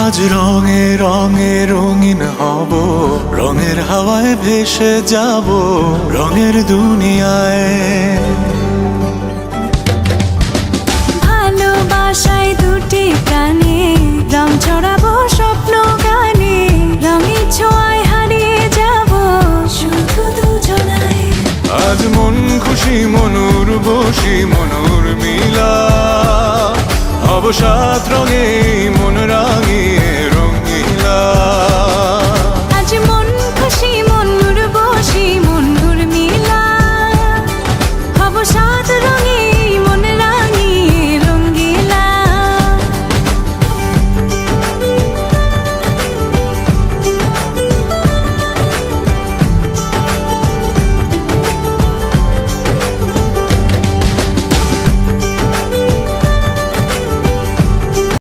আজ রঙে রঙে রঙিন হব, রঙের হাওয়ায় ভেসে যাব রঙের দুনিয়ায়। ভালোবাসায় দুটি প্রাণে রং ছড়াবো স্বপ্ন গানে, রঙের ছোঁয়ায় হারিয়ে যাব শুধু দুজনায়। আজ মন খুশি মনুর বসি মনুর মিলা, অবসাদ রঙে মন রাঙিয়ে রঙিলা।